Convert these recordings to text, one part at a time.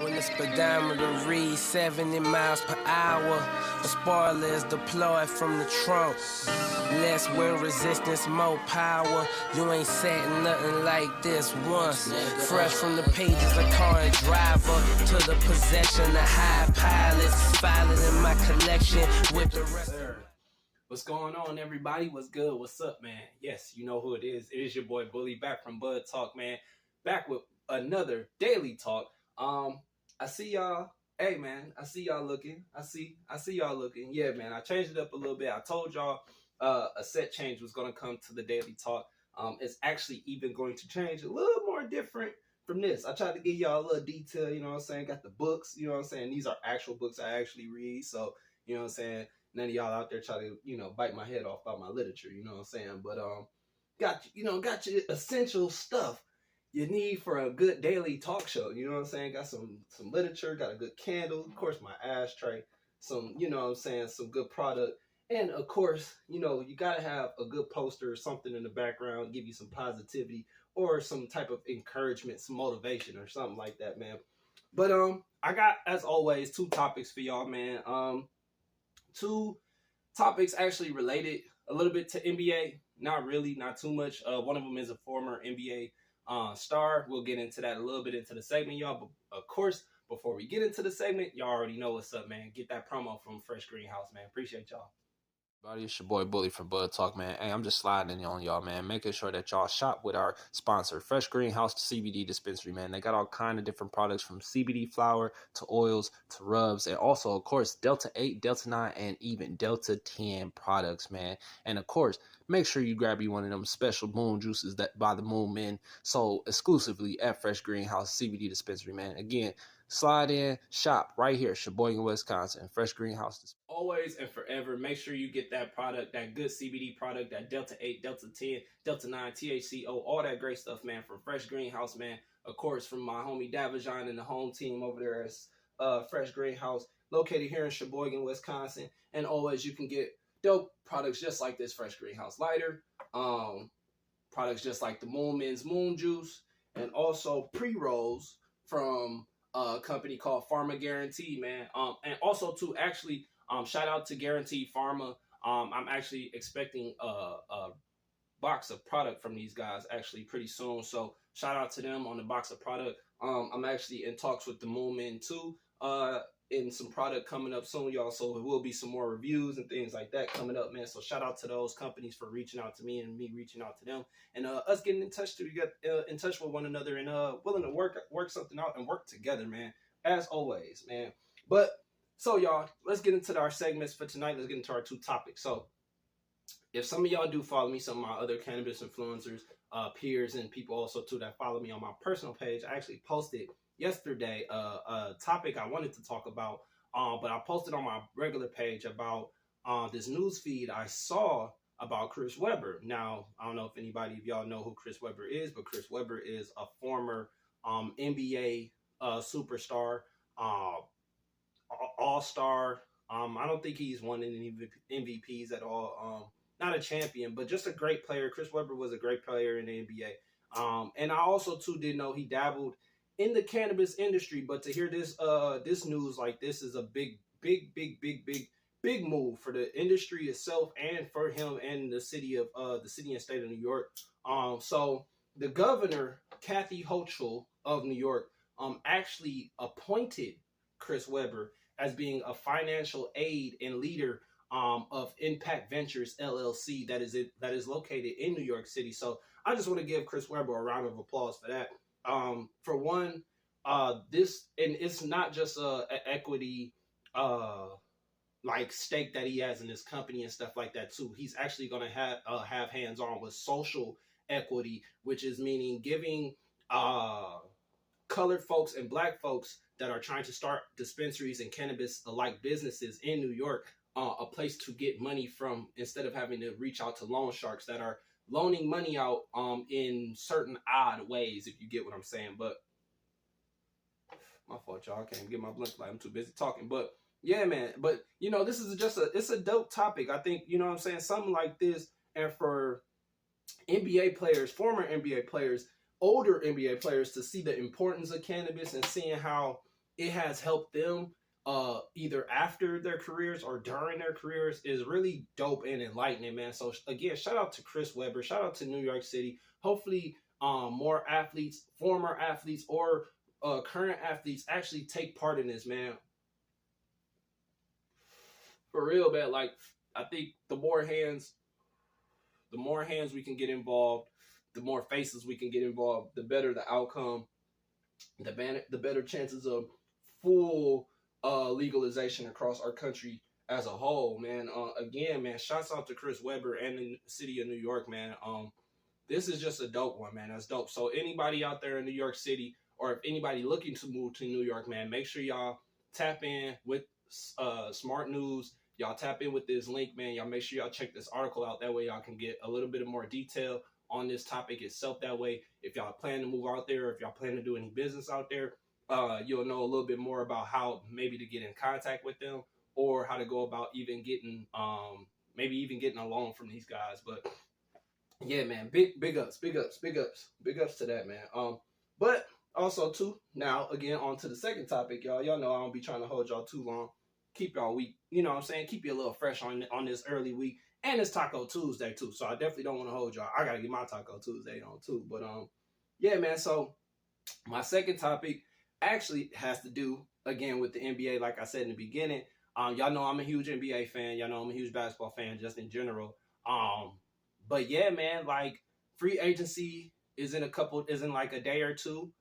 When the speedometer reads 70 miles per hour, the spoilers deployed from the trunk. Less wind resistance, more power. You ain't said nothing like this once. Fresh from the pages of car and driver to the possession of high pilots. Filing in my collection with the rest. What's going on, everybody? What's good? What's up, man? Yes, you know who it is. It is your boy Bully back from BudTawk, man. Back with another Daily Talk. I see y'all. Hey, man, I see y'all looking. I see y'all looking. Yeah, man, I changed it up a little bit. I told y'all a set change was going to come to the Daily Talk. It's actually even going to change a little more different from this. I tried to give y'all a little detail, you know what I'm saying? Got the books, you know what I'm saying? These are actual books I actually read. So, you know what I'm saying? None of y'all out there try to, bite my head off about my literature, you know what I'm saying? But got your essential stuff you need for a good daily talk show, you know what I'm saying? Got some literature, got a good candle, of course my ashtray, some, you know what I'm saying, some good product. And of course, you gotta have a good poster or something in the background, give you some positivity or some type of encouragement, some motivation or something like that, man. But I got, as always, two topics for y'all, man. Two topics actually related a little bit to NBA. Not really, not too much. One of them is a former NBA star. We'll get into that a little bit into the segment, y'all. But of course, before we get into the segment, y'all already know what's up, man. Get that promo from Fresh Greenhouse, man. Appreciate y'all. Everybody, it's your boy Bully from BudTawk, man. Hey, I'm just sliding in on y'all, man. Making sure that y'all shop with our sponsor, Fresh Greenhouse CBD Dispensary, man. They got all kind of different products from CBD flower to oils to rubs, and also, of course, Delta 8, Delta 9, and even Delta 10 products, man. And of course, make sure you grab you one of them special moon juices that by the Moon Men, sold exclusively at Fresh Greenhouse CBD Dispensary, man. Again, slide in, shop right here, Sheboygan, Wisconsin, Fresh Greenhouse. Always and forever, make sure you get that product, that good CBD product, that Delta 8, Delta 10, Delta 9, THCO, all that great stuff, man, from Fresh Greenhouse, man. Of course, from my homie Davijon and the home team over there at Fresh Greenhouse, located here in Sheboygan, Wisconsin. And always, you can get dope products just like this Fresh Greenhouse lighter, products just like the Moon Men's Moon Juice, and also pre-rolls from a company called Pharma Guarantee, man. And also to actually shout out to Guaranteed Pharma. I'm actually expecting a box of product from these guys actually pretty soon. So shout out to them on the box of product. I'm actually in talks with the Moon Men too, in some product coming up soon, y'all. So there will be some more reviews and things like that coming up, man. So shout out to those companies for reaching out to me and me reaching out to them, and us getting in touch in touch with one another and willing to work something out and work together, man. As always, man. But so y'all, let's get into our segments for tonight. Let's get into our two topics. So if some of y'all do follow me, some of my other cannabis influencers, peers, and people also too that follow me on my personal page, I actually posted yesterday a topic I wanted to talk about, but I posted on my regular page about this news feed I saw about Chris Webber. Now, I don't know if anybody of y'all know who Chris Webber is, but Chris Webber is a former NBA superstar, all-star. I don't think he's won any MVPs at all. Not a champion, but just a great player. Chris Webber was a great player in the NBA. And I also too did know he dabbled in the cannabis industry, but to hear this this news like this is a big move for the industry itself and for him and the city and state of New York. So the governor, Kathy Hochul of New York, actually appointed Chris Webber as being a financial aid and leader of Impact Ventures LLC that is located in New York City. So I just want to give Chris Webber a round of applause for that. For one, this, and it's not just a equity like stake that he has in his company and stuff like that too. He's actually going to have hands on with social equity, which is meaning giving colored folks and black folks that are trying to start dispensaries and cannabis like businesses in New York a place to get money from, instead of having to reach out to loan sharks that are loaning money out in certain odd ways, if you get what I'm saying. But my fault, y'all. I can't get my blink light. I'm too busy talking. But yeah, man. But this is it's a dope topic. I think, what I'm saying, something like this, and for NBA players, former NBA players, older NBA players, to see the importance of cannabis and seeing how it has helped them either after their careers or during their careers is really dope and enlightening, man. So again, shout out to Chris Webber, shout out to New York City. Hopefully, more athletes, former athletes, or current athletes actually take part in this, man. For real, man. Like, I think the more hands we can get involved, the more faces we can get involved, the better the outcome, the better chances of full legalization across our country as a whole, man. Again, man, shouts out to Chris Webber and the city of New York, man. This is just a dope one, man. That's dope. So anybody out there in New York City, or if anybody looking to move to New York, man, make sure y'all tap in with Smart News. Y'all tap in with this link, man. Y'all make sure y'all check this article out. That way y'all can get a little bit of more detail on this topic itself. That way, if y'all plan to move out there, or if y'all plan to do any business out there, you'll know a little bit more about how maybe to get in contact with them, or how to go about even getting maybe even getting a loan from these guys. But yeah, man, big ups to that, man. But also too, now again on to the second topic, y'all. Y'all know I don't be trying to hold y'all too long. Keep y'all week, you know what I'm saying? Keep you a little fresh on this early week. And it's Taco Tuesday too. So I definitely don't want to hold y'all. I gotta get my Taco Tuesday on too. But yeah, man. So my second topic actually has to do again with the NBA, like I said in the beginning. Y'all know I'm a huge NBA fan. Y'all know I'm a huge basketball fan just in general. But yeah, man, like free agency is in like a day or two.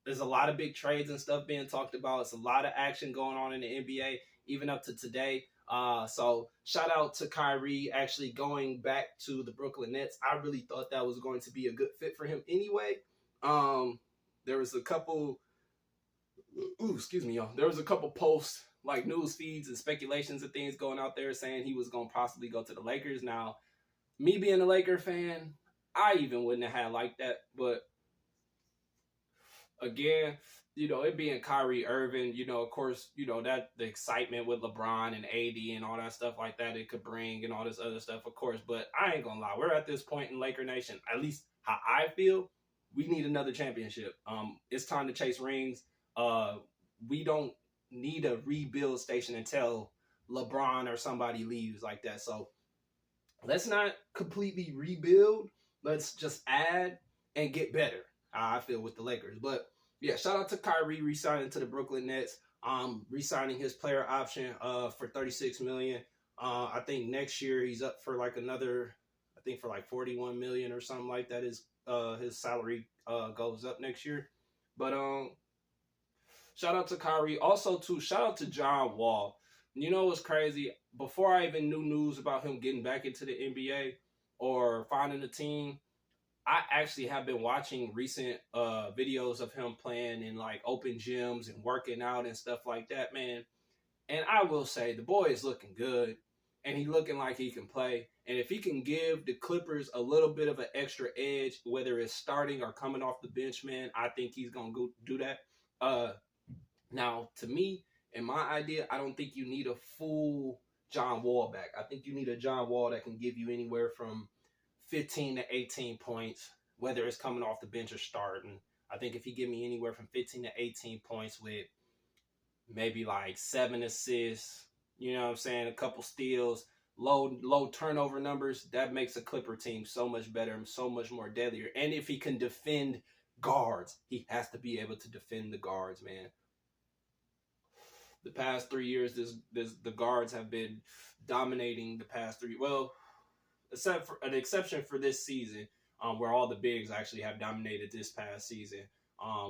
There's a lot of big trades and stuff being talked about. It's a lot of action going on in the NBA, even up to today. So shout out to Kyrie actually going back to the Brooklyn Nets. I really thought that was going to be a good fit for him anyway. There was a couple, excuse me, y'all. There was a couple posts, like news feeds and speculations and things going out there saying he was going to possibly go to the Lakers. Now, me being a Laker fan, I even wouldn't have had like that. But again, you know, it being Kyrie Irving, you know, of course, you know, that the excitement with LeBron and AD and all that stuff like that it could bring and all this other stuff, of course. But I ain't gonna lie, we're at this point in Laker Nation, at least how I feel, we need another championship. It's time to chase rings. We don't need a rebuild station until LeBron or somebody leaves like that. So let's not completely rebuild. Let's just add and get better. I feel with the Lakers. But yeah, shout out to Kyrie re-signing to the Brooklyn Nets. Re-signing his player option for $36 million. I think next year he's up for like another, I think for like $41 million or something like that. His salary goes up next year. But shout out to Kyrie. Also too, shout out to John Wall. You know what's crazy? Before I even knew news about him getting back into the NBA or finding a team, I actually have been watching recent videos of him playing in like open gyms and working out and stuff like that, man. And I will say the boy is looking good and he looking like he can play. And if he can give the Clippers a little bit of an extra edge, whether it's starting or coming off the bench, man, I think he's going to go do that. Now, to me, in my idea, I don't think you need a full John Wall back. I think you need a John Wall that can give you anywhere from 15 to 18 points, whether it's coming off the bench or starting. I think if he give me anywhere from 15 to 18 points with maybe like 7 assists, you know what I'm saying, a couple steals, low turnover numbers, that makes a Clipper team so much better and so much more deadlier. And if he can defend guards, he has to be able to defend the guards, man. The past 3 years, the guards have been dominating the past 3. Well, except for an exception for this season, where all the bigs actually have dominated this past season,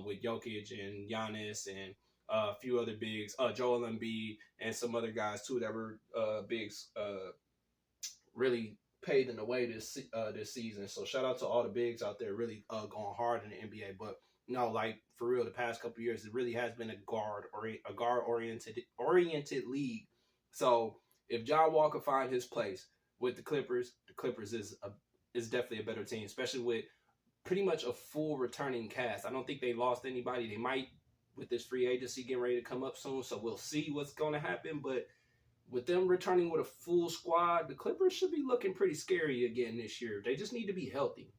with Jokic and Giannis and a few other bigs, Joel Embiid and some other guys too that were bigs, really paving the way this season. So shout out to all the bigs out there really going hard in the NBA. But no, like for real, the past couple of years, it really has been a guard oriented league. So if John Wall can find his place with the Clippers is definitely a better team, especially with pretty much a full returning cast. I don't think they lost anybody. They might with this free agency getting ready to come up soon, so we'll see what's going to happen. But with them returning with a full squad, the Clippers should be looking pretty scary again this year. They just need to be healthy.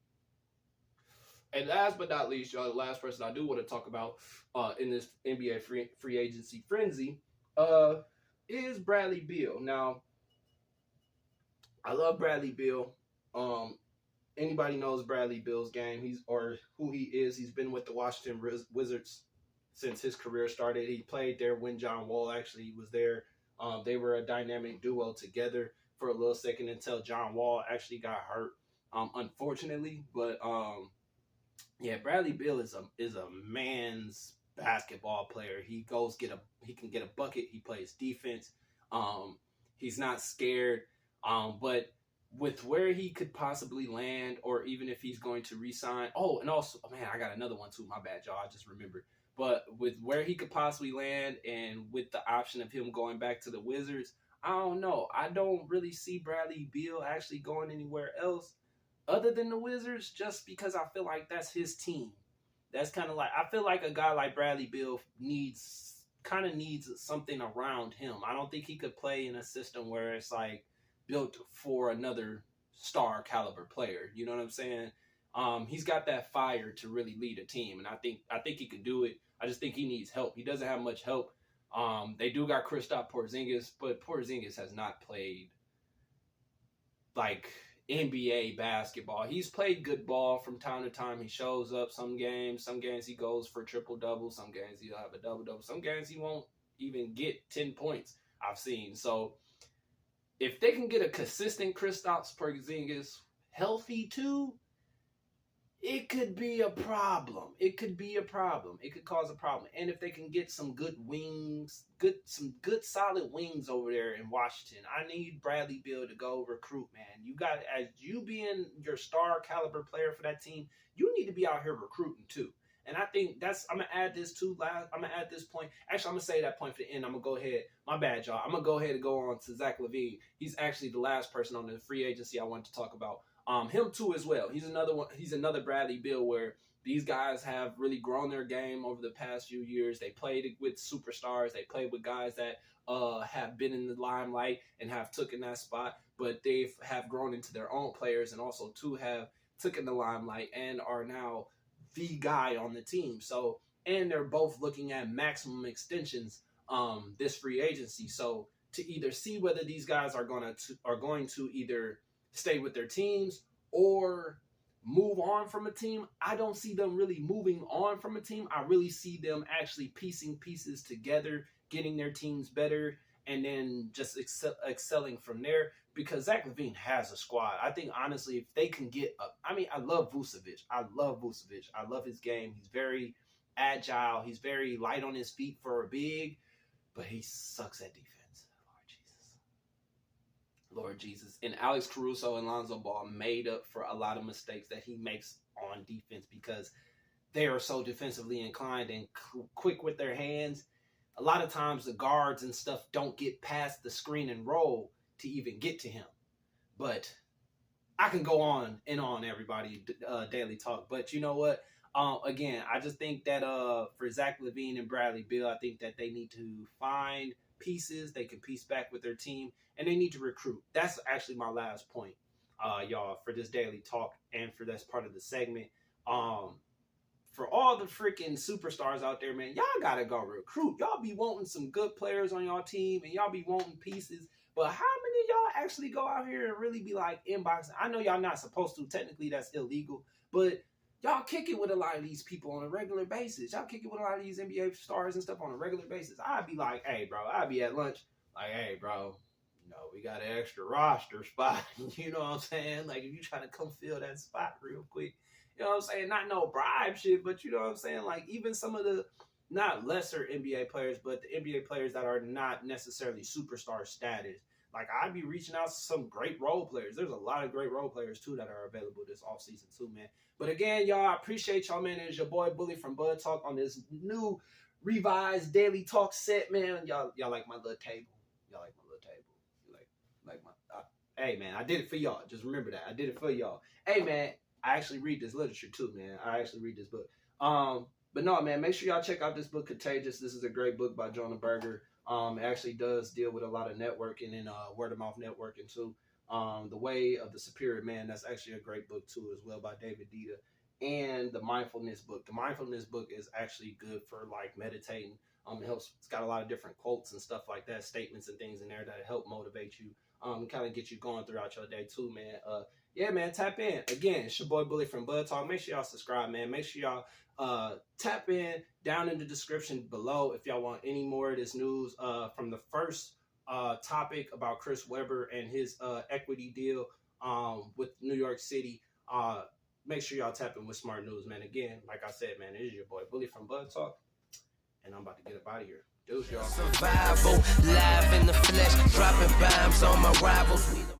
And last but not least, y'all, the last person I do want to talk about in this NBA free agency frenzy is Bradley Beal. Now, I love Bradley Beal. Anybody knows Bradley Beal's game, or who he is. He's been with the Washington Wizards since his career started. He played there when John Wall actually was there. They were a dynamic duo together for a little second until John Wall actually got hurt, unfortunately. But yeah, Bradley Beal is a man's basketball player. He can get a bucket. He plays defense. He's not scared. But with where he could possibly land, or even if he's going to re-sign. Oh, and also, man, I got another one too. My bad, y'all. I just remembered. But with where he could possibly land, and with the option of him going back to the Wizards, I don't know. I don't really see Bradley Beal actually going anywhere else other than the Wizards, just because I feel like that's his team. That's kind of like, I feel like a guy like Bradley Beal needs something around him. I don't think he could play in a system where it's like built for another star caliber player. You know what I'm saying? He's got that fire to really lead a team, and I think he can do it. I just think he needs help. He doesn't have much help. They do got Kristaps Porzingis, but Porzingis has not played like NBA basketball. He's played good ball from time to time. He shows up some games he goes for triple-double. Some games he'll have a double-double. Some games he won't even get 10 points, I've seen. So if they can get a consistent Kristaps Porzingis healthy too, it could be a problem. It could cause a problem. And if they can get some good wings, some good solid wings over there in Washington, I need Bradley Beal to go recruit, man. You got, as you being your star caliber player for that team, you need to be out here recruiting too. And I think I'm going to add this point. Actually, I'm going to say that point for the end. I'm going to go ahead. My bad, y'all. I'm going to go ahead and go on to Zach LaVine. He's actually the last person on the free agency I wanted to talk about. Him too as well. He's another one. He's another Bradley Beal, where these guys have really grown their game over the past few years. They played with superstars. They played with guys that have been in the limelight and have taken that spot, but they have grown into their own players, and also too have taken the limelight and are now the guy on the team. So, and they're both looking at maximum extensions this free agency. So to either see whether these guys are going to either stay with their teams or move on from a team, I don't see them really moving on from a team. I really see them actually piecing pieces together, getting their teams better, and then just excelling from there, because Zach LaVine has a squad. I think, honestly, if they can get up, I mean, I love Vucevic. I love his game. He's very agile. He's very light on his feet for a big, but he sucks at defense. Lord Jesus. And Alex Caruso and Lonzo Ball made up for a lot of mistakes that he makes on defense, because they are so defensively inclined and quick with their hands. A lot of times the guards and stuff don't get past the screen and roll to even get to him. But I can go on and on, everybody, Daily Talk. But you know what? Again, I just think that for Zach LaVine and Bradley Beal, I think that they need to find pieces they can piece back with their team, and they need to recruit. That's actually my last point, y'all, for this Daily Talk and for this part of the segment. For all the freaking superstars out there, man, y'all gotta go recruit. Y'all be wanting some good players on y'all team, and y'all be wanting pieces, but how many of y'all actually go out here and really be like inboxing? I know y'all not supposed to. Technically, that's illegal, but y'all kick it with a lot of these people on a regular basis. Y'all kick it with a lot of these NBA stars and stuff on a regular basis. I'd be like, hey, bro, I'd be at lunch. Like, hey, bro, we got an extra roster spot. You know what I'm saying? Like, if you trying to come fill that spot real quick, you know what I'm saying? Not no bribe shit, but you know what I'm saying? Like, even some of the not lesser NBA players, but the NBA players that are not necessarily superstar status. Like, I'd be reaching out to some great role players. There's a lot of great role players, too, that are available this offseason, too, man. But again, y'all, I appreciate y'all, man. It's your boy Bully from BudTawk on this new revised Daily Talk set, man. Y'all like my little table. Y'all like my little table. You like my... hey, man, I did it for y'all. Just remember that. I did it for y'all. Hey, man, I actually read this literature, too, man. I actually read this book. But no, man, make sure y'all check out this book, Contagious. This is a great book by Jonah Berger. It actually does deal with a lot of networking and word-of-mouth networking, too. The Way of the Superior Man, that's actually a great book, too, as well, by David Dita. and the mindfulness book. The mindfulness book is actually good for like meditating. It helps. It's got a lot of different quotes and stuff like that, statements and things in there that help motivate you. Kind of get you going throughout your day too, man. Yeah, man, tap in. Again, it's your boy Bully from BudTawk. Make sure y'all subscribe, man. Make sure y'all tap in down in the description below if y'all want any more of this news from the first topic about Chris Webber and his equity deal with New York City. Make sure y'all tap in with Smart News, man. Again, like I said, man, it is your boy Bully from BudTawk, and I'm about to get up out of here. Deuce, y'all. Survival, live in the flesh, dropping bombs on my rivals.